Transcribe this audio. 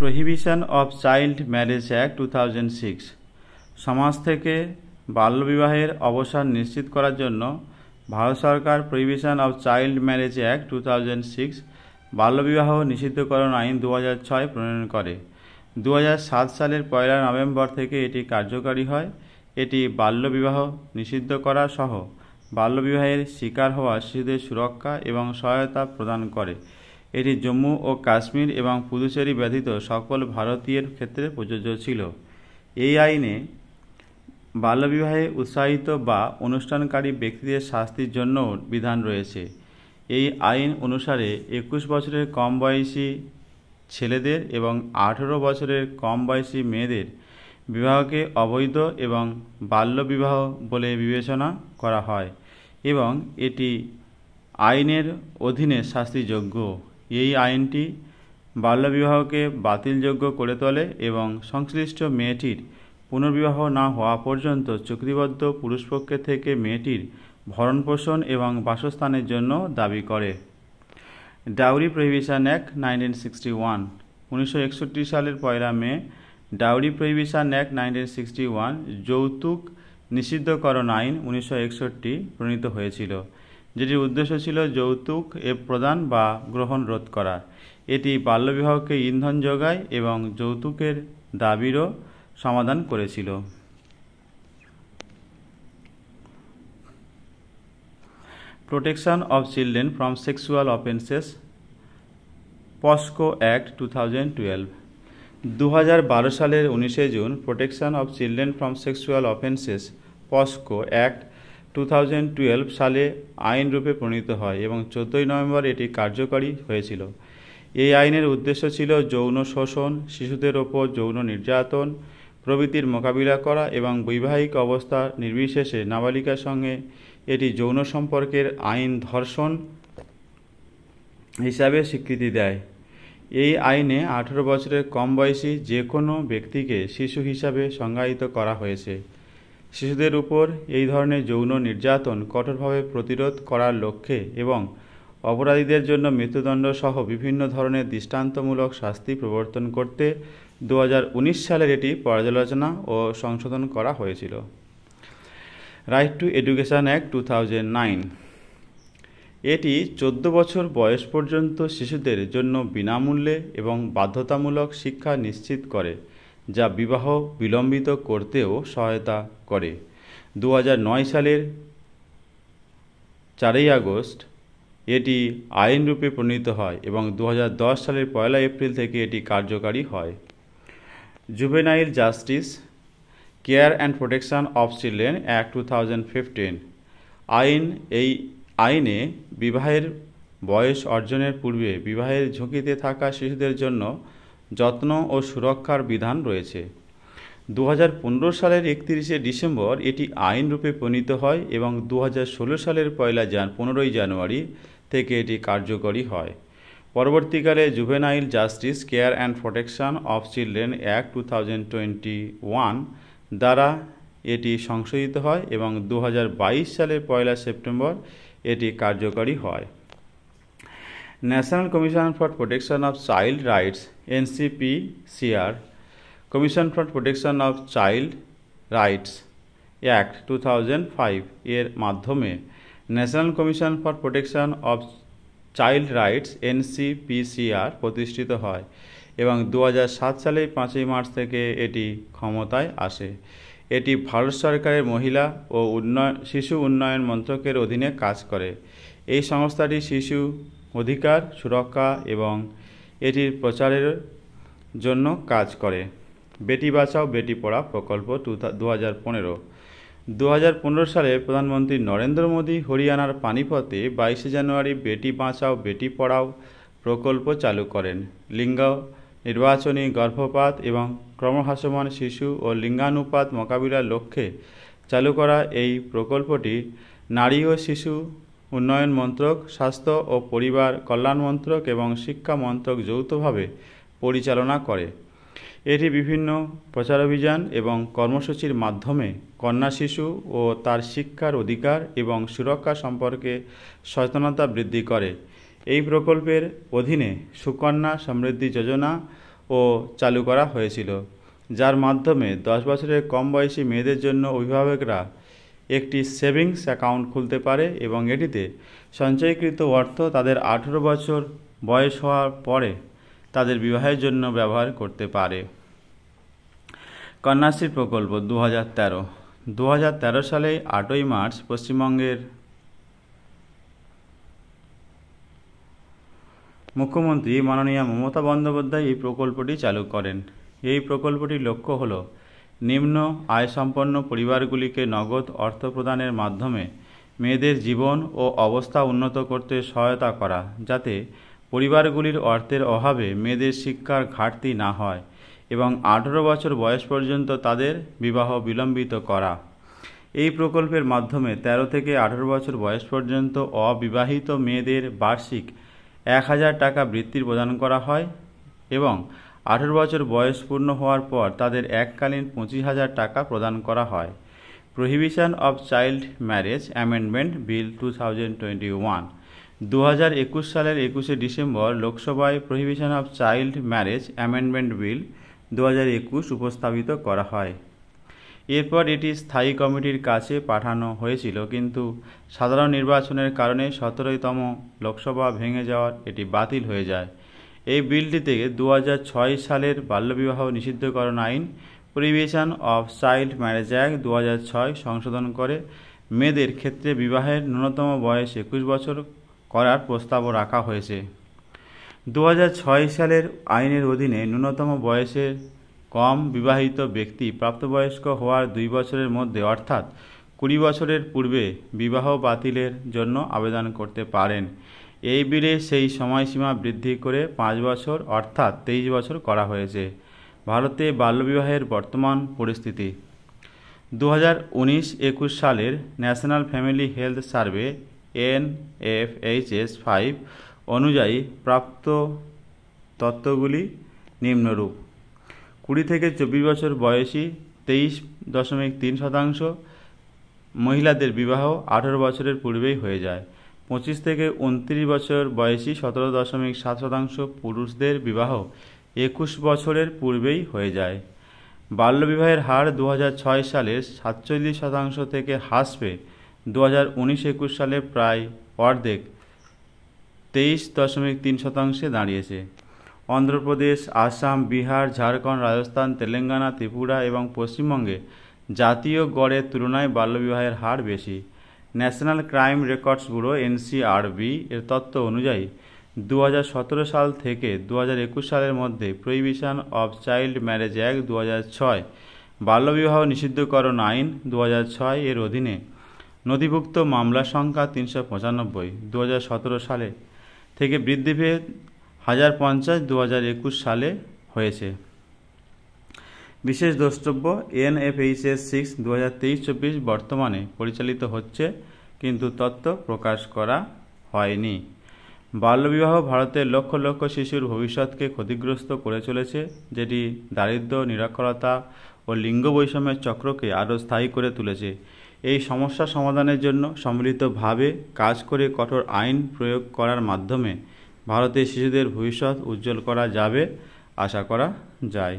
Prohibition of child marriage act 2006 সমাজ থেকে বাল্যবিবাহের অবসান নিশ্চিত করার জন্য ভারত সরকার prohibition of child marriage act 2006 বাল্যবিবাহ নিষিদ্ধকরণ আইন 2006 প্রণয়ন করে। 2007 সালের 1 নভেম্বর থেকে এটি কার্যকারী হয়। এটি বাল্যবিবাহ নিষিদ্ধ করা সহ বাল্যবিবাহের শিকার হওয়া শিশুদের সুরক্ষা এবং সহায়তা প্রদান করে। এটি জম্মু ও কাশ্মীর এবং পুদুচেরি ব্যতীত সকল ভারতীয়ের ক্ষেত্রে প্রযোজ্য ছিল। এই আইনে বাল্যবিবাহে উৎসাহিত বা অনুষ্ঠানকারী ব্যক্তিদের শাস্তির জন্য বিধান রয়েছে। এই আইন অনুসারে 21 বছরের কম বয়সী ছেলেদের এবং 18 বছরের কম বয়সী মেয়েদের বিবাহকে অবৈধ এবং বাল্যবিবাহ বলে বিবেচনা করা হয় এবং এটি আইনের অধীনে শাস্তিযোগ্য। এই আইনটি বাল্যবিবাহকে বাতিলযোগ্য করে তোলে এবং সংশ্লিষ্ট মেয়েটির পুনর্বিবাহ না হওয়া পর্যন্ত চুক্তিবদ্ধ পুরুষপক্ষের থেকে মেয়েটির ভরণপোষণ এবং বাসস্থানের জন্য দাবি করে। ডাউরি প্রহিবিশন অ্যাক্ট 1961 1961 সালের 1 মে ডাউরি প্রহিবিশন অ্যাক্ট 1961 যৌতুক নিষিদ্ধকরণ আইন 1961 প্রণীত হয়েছিল, যেটির উদ্দেশ্য ছিল যৌতুক প্রদান বা গ্রহণ রোধ করা। এটি বাল্যবিবাহকে ইন্ধন যোগায় এবং যৌতুকের দাবিরও সমাধান করেছিল। Protection of children from sexual offences POCSO act 2012 2012 সালের 19 June protection of children from sexual offences POCSO act 2012 সালে আইন রূপে প্রণীত হয় এবং 14 নভেম্বর এটি কার্যকরী হয়েছিল। এই আইনের উদ্দেশ্য ছিল যৌন শোষণ, শিশুদের ওপর যৌন নির্যাতন প্রভৃতির মোকাবিলা করা এবং বৈবাহিক অবস্থা নির্বিশেষে নাবালিকার সঙ্গে এটি যৌন সম্পর্কের আইন ধর্ষণ হিসাবে স্বীকৃতি দেয়। এই আইনে 18 বছরের কম বয়সী যে কোনো ব্যক্তিকে শিশু হিসাবে সংজ্ঞায়িত করা হয়েছে। শিশুদের উপর এই ধরনের যৌন নির্যাতন কঠোরভাবে প্রতিরোধ করার লক্ষ্যে এবং অপরাধীদের জন্য মৃত্যুদণ্ড সহ বিভিন্ন ধরনের দৃষ্টান্তমূলক শাস্তি প্রবর্তন করতে 2019 সালের এটি পর্যালোচনা ও সংশোধন করা হয়েছিল। রাইট টু এডুকেশন অ্যাক্ট 2009 এটি 14 বছর বয়স পর্যন্ত শিশুদের জন্য বিনামূল্যে এবং বাধ্যতামূলক শিক্ষা নিশ্চিত করে, যা বিবাহ বিলম্বিত করতেও সহায়তা করে। 2009 সালের 4 আগস্ট এটি আইনরূপে প্রণীত হয় এবং 2010 সালের 1 এপ্রিল থেকে এটি কার্যকারী হয়। Juvenile justice care and protection of children act 2015 এই আইনে বিবাহের বয়স অর্জনের পূর্বে বিবাহের ঝুঁকিতে থাকা শিশুদের জন্য যত্ন ও সুরক্ষার বিধান রয়েছে। 2015 সালের 31 ডিসেম্বর এটি আইন রূপে প্রণীত হয় এবং 2016 সালের 15 জানুয়ারি থেকে এটি কার্যকরী হয়। পরবর্তীকালে juvenile justice care and protection of children act 2021 দ্বারা এটি সংশোধিত হয় এবং 2022 সালের 1 সেপ্টেম্বর এটি কার্যকরী হয়। National commission for protection of child rights NCPCR commission for protection of child rights act 2005 এর মাধ্যমে national commission for protection of child rights NCPCR প্রতিষ্ঠিত হয় এবং 2007 সালের 5 মার্চ থেকে এটি ক্ষমতায় আসে। এটি ভারত সরকারের মহিলা ও শিশু উন্নয়ন মন্ত্রকের অধীনে কাজ করে। এই সংস্থাটি শিশু অধিকার সুরক্ষা এবং এটির প্রচারের জন্য কাজ করে। বেটি বাঁচাও বেটি পড়াও প্রকল্প 2015 সালে প্রধানমন্ত্রী নরেন্দ্র মোদী হরিয়ানার পানিপতে 22 জানুয়ারি বেটি বাঁচাও বেটি পড়াও প্রকল্প চালু করেন। লিঙ্গ নির্বাচনী গর্ভপাত এবং ক্রমহ্রাসমান শিশু ও লিঙ্গানুপাত মোকাবিলার লক্ষ্যে চালু করা এই প্রকল্পটি নারী ও শিশু উন্নয়ন মন্ত্রক, স্বাস্থ্য ও পরিবার কল্যাণ মন্ত্রক এবং শিক্ষা মন্ত্রক যৌথভাবে পরিচালনা করে। এটি বিভিন্ন প্রচারাভিযান এবং কর্মসূচির মাধ্যমে কন্যা শিশু ও তার শিক্ষার অধিকার এবং সুরক্ষা সম্পর্কে সচেতনতা বৃদ্ধি করে। এই প্রকল্পের অধীনে সুকন্যা সমৃদ্ধি যোজনা ও চালু করা হয়েছিল, যার মাধ্যমে 10 বছরের কম বয়সী মেয়েদের জন্য অভিভাবকরা একটি সেভিংস অ্যাকাউন্ট খুলতে পারে এবং এটিতে সঞ্চয়কৃত অর্থ তাদের 18 বছর বয়স হওয়ার পরে তাদের বিবাহের জন্য ব্যবহার করতে পারে। কন্যাশ্রী প্রকল্প 2013 সালে 8ই মার্চ পশ্চিমবঙ্গের মুখ্যমন্ত্রী মাননীয়া মমতা বন্দ্যোপাধ্যায় এই প্রকল্পটি চালু করেন। এই প্রকল্পটির লক্ষ্য হল নিম্ন আয়সম্পন্ন পরিবারগুলিকে নগদ অর্থ প্রদানের মাধ্যমে মেয়েদের জীবন ও অবস্থা উন্নত করতে সহায়তা করা, যাতে পরিবারগুলির অর্থের অভাবে মেয়েদের শিক্ষার ঘাটতি না হয় এবং 18 বছর বয়স পর্যন্ত তাদের বিবাহ বিলম্বিত করা। এই প্রকল্পের মাধ্যমে 13 থেকে 18 বছর বয়স পর্যন্ত অবিবাহিত মেয়েদের বার্ষিক 1000 টাকা বৃত্তি প্রদান করা হয় এবং 18 বছর বয়স পূর্ণ হওয়ার পর তাদের এককালীন 25,000 টাকা প্রদান করা হয়। Prohibition of child marriage amendment bill 2021 2021 সালের 21শে ডিসেম্বর লোকসভায় prohibition of child marriage amendment bill 2021 উপস্থাপিত করা হয়। এরপর এটি স্থায়ী কমিটির কাছে পাঠানো হয়েছিল, কিন্তু সাধারণ নির্বাচনের কারণে 17তম লোকসভা ভেঙে যাওয়ার এটি বাতিল হয়ে যায়। এই বিলটিতে 2006 সালের বাল্যবিবাহ নিষিদ্ধকরণ আইন prohibition of child marriage act 2006 সংশোধন করে মেয়েদের ক্ষেত্রে বিবাহের ন্যূনতম বয়স 21 বছর করার প্রস্তাবও রাখা হয়েছে। 2006 সালের আইনের অধীনে ন্যূনতম বয়সের কম বিবাহিত ব্যক্তি প্রাপ্তবয়স্ক হওয়ার 2 বছরের মধ্যে অর্থাৎ 20 বছরের পূর্বে বিবাহ বাতিলের জন্য আবেদন করতে পারেন। এই বিলে সেই সময়সীমা বৃদ্ধি করে 5 বছর অর্থাৎ 23 বছর করা হয়েছে। ভারতে বাল্যবিবাহের বর্তমান পরিস্থিতি 2019-21 সালের national family health survey NFHS 5 অনুযায়ী প্রাপ্ত তথ্যগুলি নিম্নরূপ: 20 থেকে 24 বছর বয়সী 23.3%, মহিলাদের বিবাহ 18 বছরের পূর্বেই হয়ে যায়। 25 থেকে 29 বছর বয়সী 17.7%, পুরুষদের বিবাহ 21 বছরের পূর্বেই হয়ে যায়। বাল্যবিবাহের হার 2006 সালের 47% থেকে হ্রাস পেয়ে 2019-21 সালে প্রায় অর্ধেক 23.3% দাঁড়িয়েছে। অন্ধ্রপ্রদেশ, আসাম, বিহার, ঝাড়খণ্ড, রাজস্থান, তেলেঙ্গানা, ত্রিপুরা এবং পশ্চিমবঙ্গে জাতীয় গড়ের তুলনায় বাল্যবিবাহের হার বেশি। National crime records bureau NCRB এর তথ্য অনুযায়ী 2017 সাল থেকে 2021 সালের মধ্যে prohibition of child marriage act 2006, বাল্যবিবাহ নিষিদ্ধকরণ আইন 2006 এর অধীনে নথিভুক্ত মামলার সংখ্যা 395 2017 সালে থেকে বৃদ্ধি পেয়ে 1050 2021 সালে হয়েছে। বিশেষ দ্রষ্টব্য: NFHS 6 2023-24 বর্তমানে পরিচালিত হচ্ছে, কিন্তু তথ্য প্রকাশ করা হয়নি। বাল্যবিবাহ ভারতের লক্ষ লক্ষ শিশুর ভবিষ্যৎকে ক্ষতিগ্রস্ত করে চলেছে, যেটি দারিদ্র্য, নিরক্ষরতা ও লিঙ্গ বৈষম্যের চক্রকে আরও স্থায়ী করে তুলেছে। এই সমস্যা সমাধানের জন্য সম্মিলিতভাবে কাজ করে কঠোর আইন প্রয়োগ করার মাধ্যমে ভারতের শিশুদের ভবিষ্যৎ উজ্জ্বল করা যাবে, আশা করা যায়।